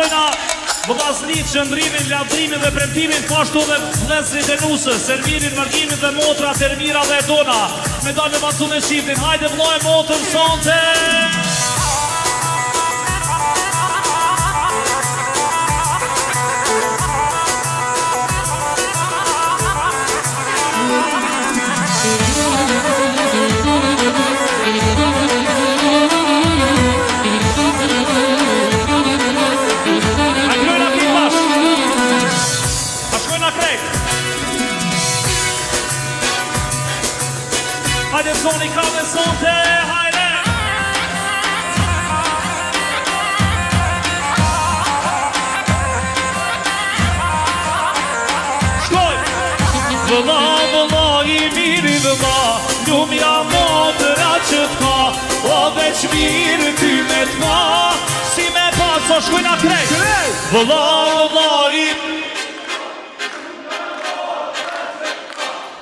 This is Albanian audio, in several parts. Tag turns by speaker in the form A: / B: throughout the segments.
A: shkojna vëllazërit, qëndrimin, lavdrimin dhe premtimin, pashtu dhe vlezrit e nusës, servimin, mërgimin dhe motra, termira dhe dona. Me dalë me bacu me shiftin, hajde vlloj motën sonte! Hajde zoni ka me sonte, hajde! Shkoj! Vëlla, vëlla, i miri vëlla, lumja motëra që t'ka, o veç mirë ty me t'ma, si me paso shkoj na krejt! Vëlla, vëlla, i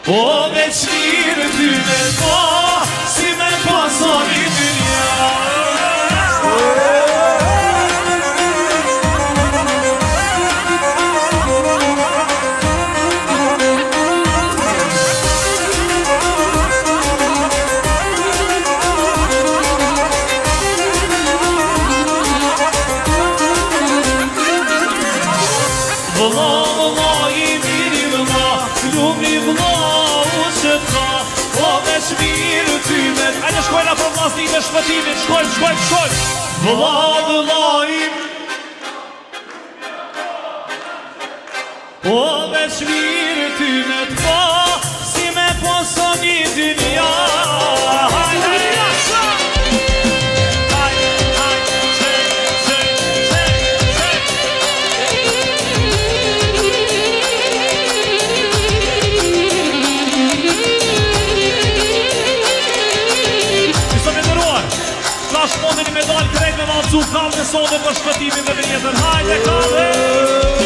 A: o veç mirë ty me t'ma, si me paso një dynja. Vëlla, vëlla, i miri vëlla, lumi vëlla, o veç mirë ty me t'ma. Hajde shkojna për vlasni dhe shpëtimit, shkoj! Vëlla, vëlla, o veç mirë ty me t'ma, si me poso një dynja. Hajde, jasha! Shmondin i medal krejt me valcu kallë në sonde për shpëtimin dhe për jetën. Hajde, kallë!